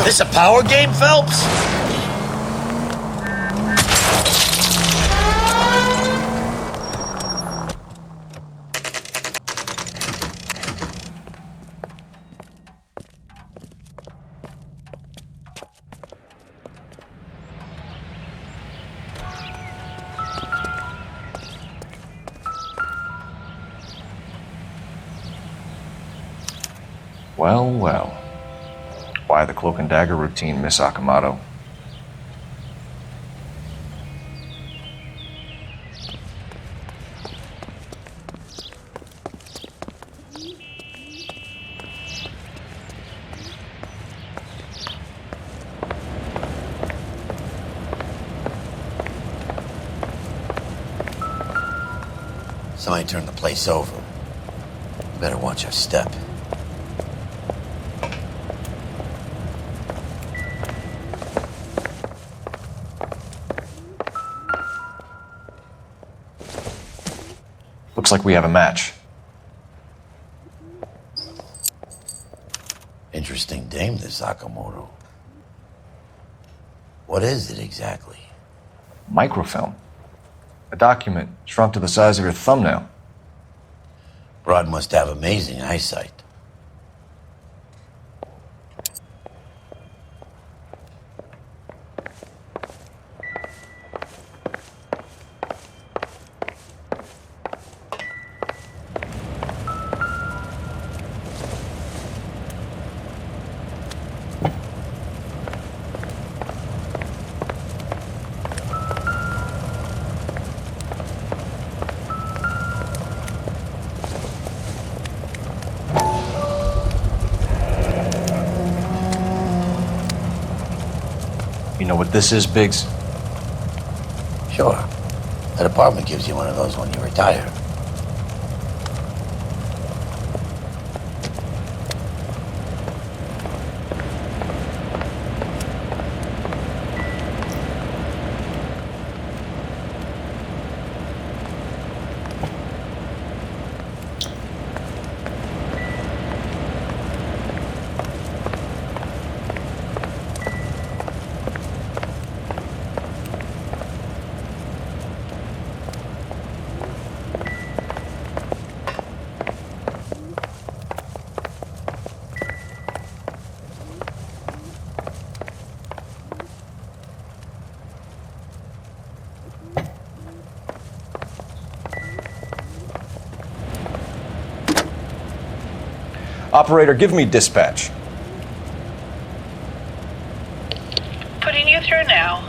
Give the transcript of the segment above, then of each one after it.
This a power game, Phelps? Well, well. Why the cloak and dagger routine, Miss Akamoto? Somebody turned the place over. You better watch your step. Looks like we have a match. Interesting dame, this Sakamoto. What is it exactly? Microfilm. A document shrunk to the size of your thumbnail. Broad must have amazing eyesight. You know what this is, Biggs? Sure. That apartment gives you one of those when you retire. Operator, give me dispatch. Putting you through now.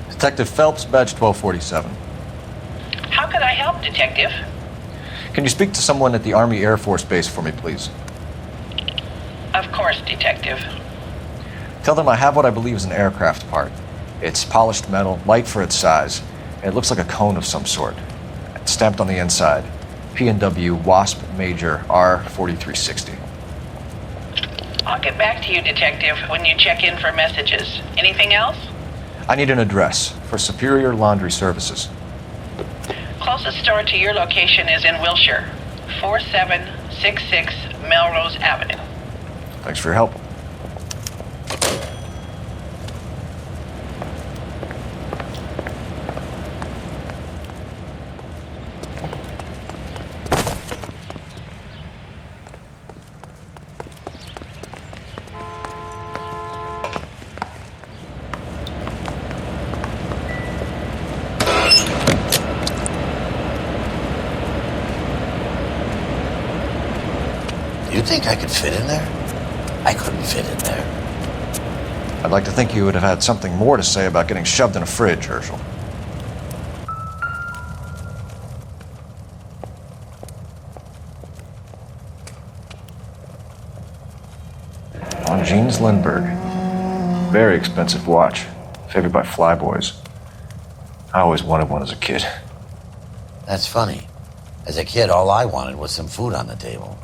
Detective Phelps, badge 1247. How could I help, Detective? Can you speak to someone at the Army Air Force Base for me, please? Of course, Detective. Tell them I have what I believe is an aircraft part. It's polished metal, light for its size, and it looks like a cone of some sort. It's stamped on the inside. P&W Wasp Major R4360. I'll get back to you, Detective, when you check in for messages. Anything else? I need an address for Superior Laundry Services. Closest store to your location is in Wilshire, 4766 Melrose Avenue. Thanks for your help. You think I could fit in there? I couldn't fit in there. I'd like to think you would have had something more to say about getting shoved in a fridge, Herschel. On Jeans Lindbergh. Very expensive watch. Favored by flyboys. I always wanted one as a kid. That's funny. As a kid, all I wanted was some food on the table.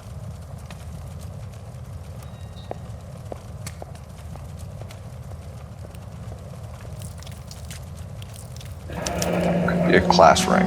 Could be a class ring.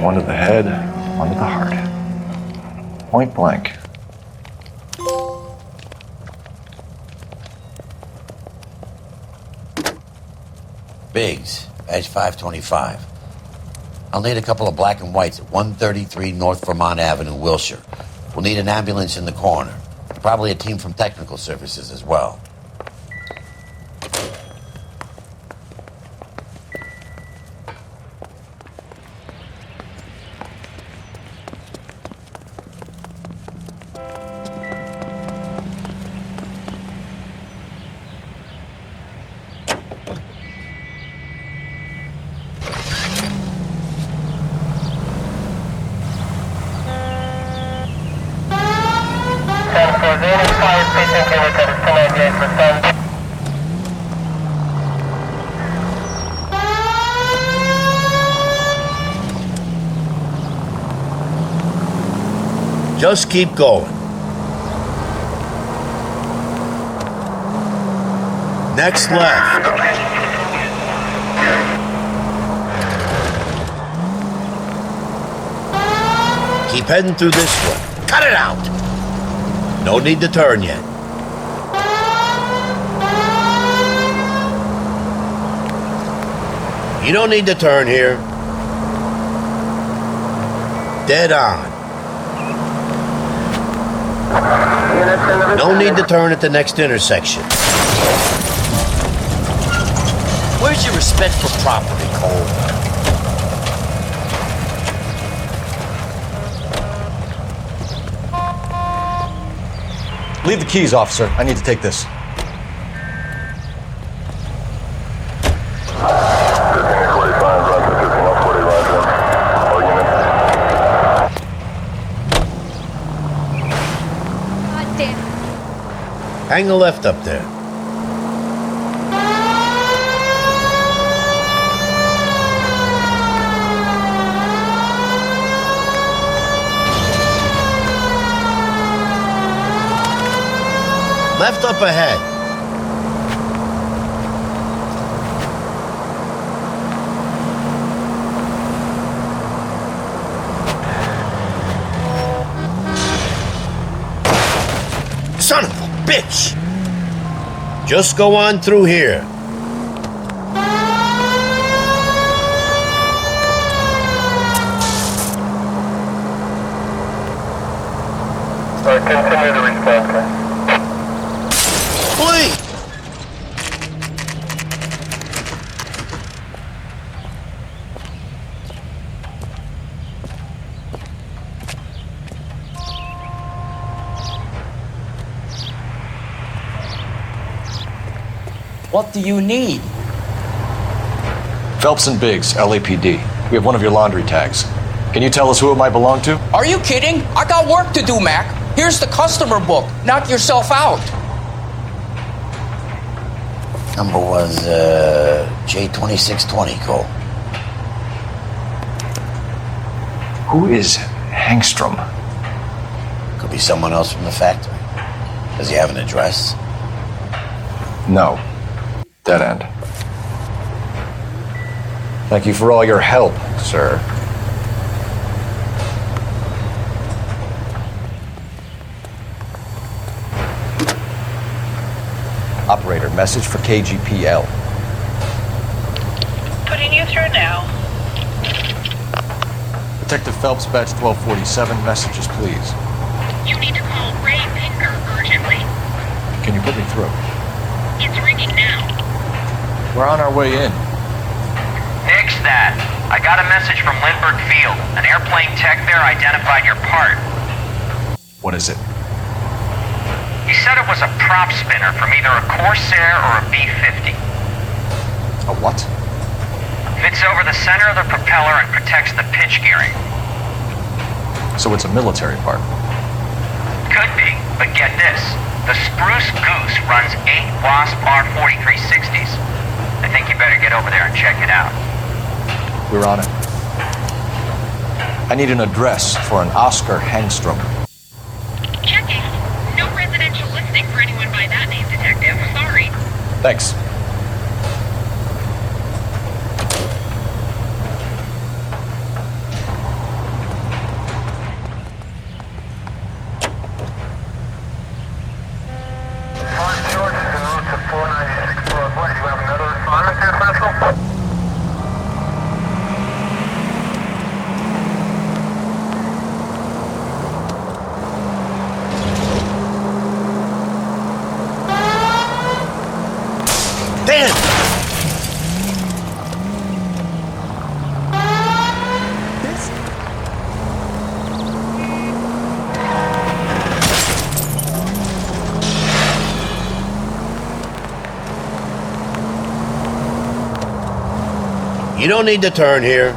One to the head, one to the heart. Point blank. Biggs, badge 525. I'll need a couple of black and whites at 133 North Vermont Avenue, Wilshire. We'll need an ambulance in the corner. Probably a team from technical services as well. Just keep going. Next left. Keep heading through this one. Cut it out! No need to turn yet. You don't need to turn here. Dead on. No need to turn at the next intersection. Where's your respect for property, Cole? Leave the keys, officer. I need to take this. Hang a left up there. Left up ahead. Son of a bitch! Just go on through here. Continue to respond, sir. Please! What do you need? Phelps and Biggs, LAPD. We have one of your laundry tags. Can you tell us who it might belong to? Are you kidding? I got work to do, Mac. Here's the customer book. Knock yourself out. Number was J2620, Cole. Who is Hangstrom? Could be someone else from the factory. Does he have an address? No. Dead end. Thank you for all your help, sir. Operator, message for KGPL. Putting you through now. Detective Phelps, badge 1247, messages, please. You need to call Ray Pinker urgently. Can you put me through? It's ringing now. We're on our way in. Nix that. I got a message from Lindbergh Field. An airplane tech there identified your part. What is it? He said it was a prop spinner from either a Corsair or a B-50. A what? Fits over the center of the propeller and protects the pitch gearing. So it's a military part. Could be, but get this. The Spruce Goose runs 8 Wasp R-4360s. I think you better get over there and check it out. We're on it. I need an address for an Oscar Hangstrom. Checking. No residential listing for anyone by that name, Detective. Sorry. Thanks. You don't need to turn here.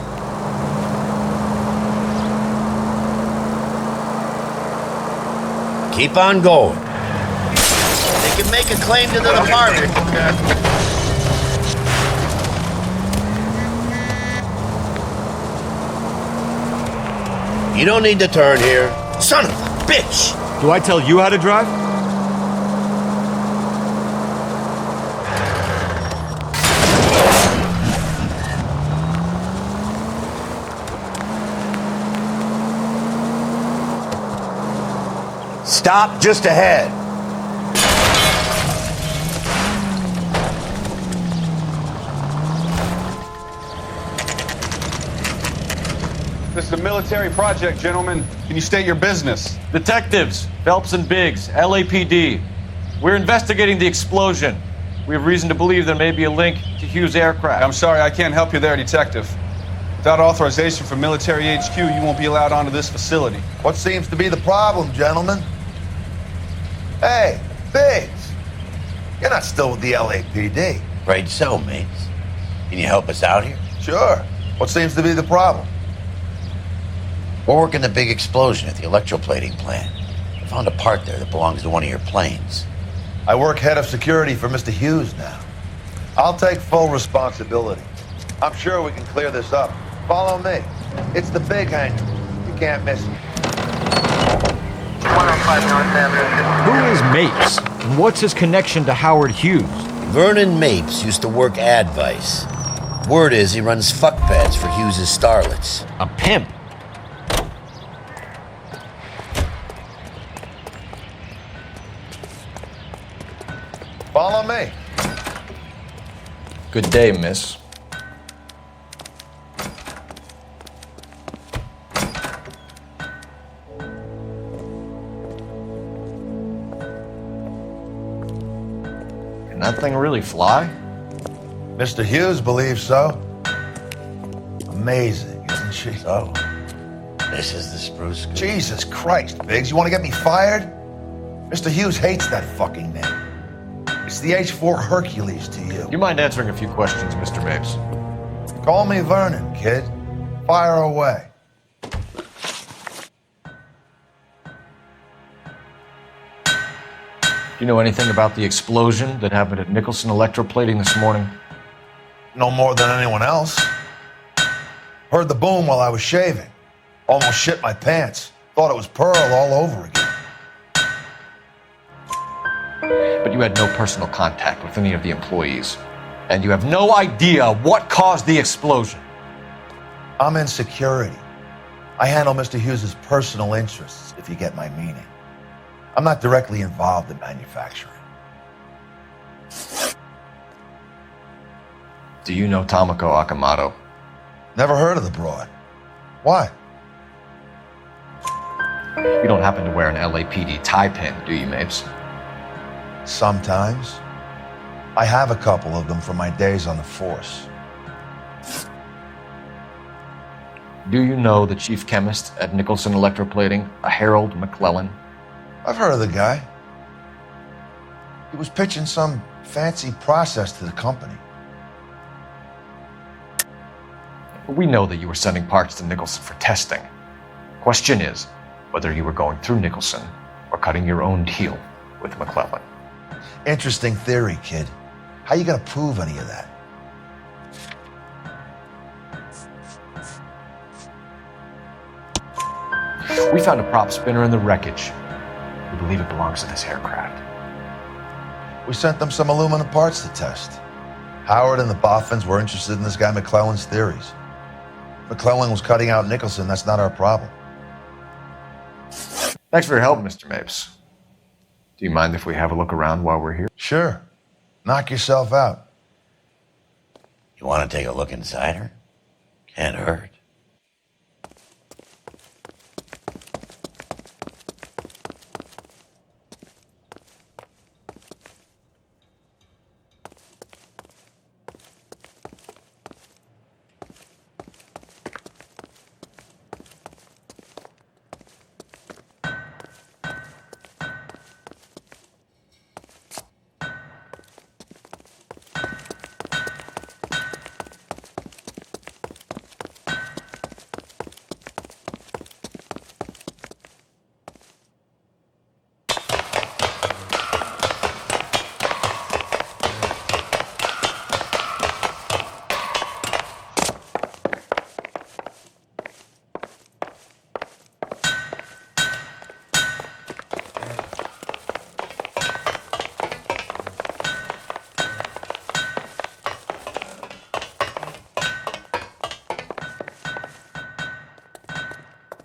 Keep on going. They can make a claim to the department. You don't need to turn here. Son of a bitch! Do I tell you how to drive? Stop just ahead. This is a military project, gentlemen. Can you state your business? Detectives, Phelps and Biggs, LAPD. We're investigating the explosion. We have reason to believe there may be a link to Hughes' aircraft. I'm sorry, I can't help you there, Detective. Without authorization from Military HQ, you won't be allowed onto this facility. What seems to be the problem, gentlemen? Hey, Biggs, you're not still with the LAPD. Afraid so, mates. Can you help us out here? Sure. What seems to be the problem? We're working the big explosion at the electroplating plant. I found a part there that belongs to one of your planes. I work head of security for Mr. Hughes now. I'll take full responsibility. I'm sure we can clear this up. Follow me. It's the big hangar. You can't miss it. 105 North Avenue. Who is Mapes? And what's his connection to Howard Hughes? Vernon Mapes used to work Advice. Word is he runs fuck pads for Hughes' starlets. A pimp. Follow me. Good day, miss. Can that thing really fly? Mr. Hughes believes so. Amazing, isn't she? So, this is the Spruce Goose. Jesus Christ, Biggs, you want to get me fired? Mr. Hughes hates that fucking name. It's the H-4 Hercules to you. Do you mind answering a few questions, Mr. Mapes? Call me Vernon, kid. Fire away. Do you know anything about the explosion that happened at Nicholson Electroplating this morning? No more than anyone else. Heard the boom while I was shaving. Almost shit my pants. Thought it was Pearl all over again. But you had no personal contact with any of the employees. And you have no idea what caused the explosion. I'm in security. I handle Mr. Hughes' personal interests, if you get my meaning. I'm not directly involved in manufacturing. Do you know Tomoko Akamoto? Never heard of the broad. Why? You don't happen to wear an LAPD tie pin, do you, Mapes? Sometimes. I have a couple of them from my days on the force. Do you know the chief chemist at Nicholson Electroplating, a Harold McClellan? I've heard of the guy. He was pitching some fancy process to the company. We know that you were sending parts to Nicholson for testing. Question is whether you were going through Nicholson or cutting your own deal with McClellan. Interesting theory, kid. How you gonna prove any of that? We found a prop spinner in the wreckage. We believe it belongs to this aircraft. We sent them some aluminum parts to test. Howard and the Boffins were interested in this guy McClellan's theories. McClellan was cutting out Nicholson. That's not our problem. Thanks for your help, Mr. Mapes. Do you mind if we have a look around while we're here? Sure. Knock yourself out. You want to take a look inside her? Can't hurt.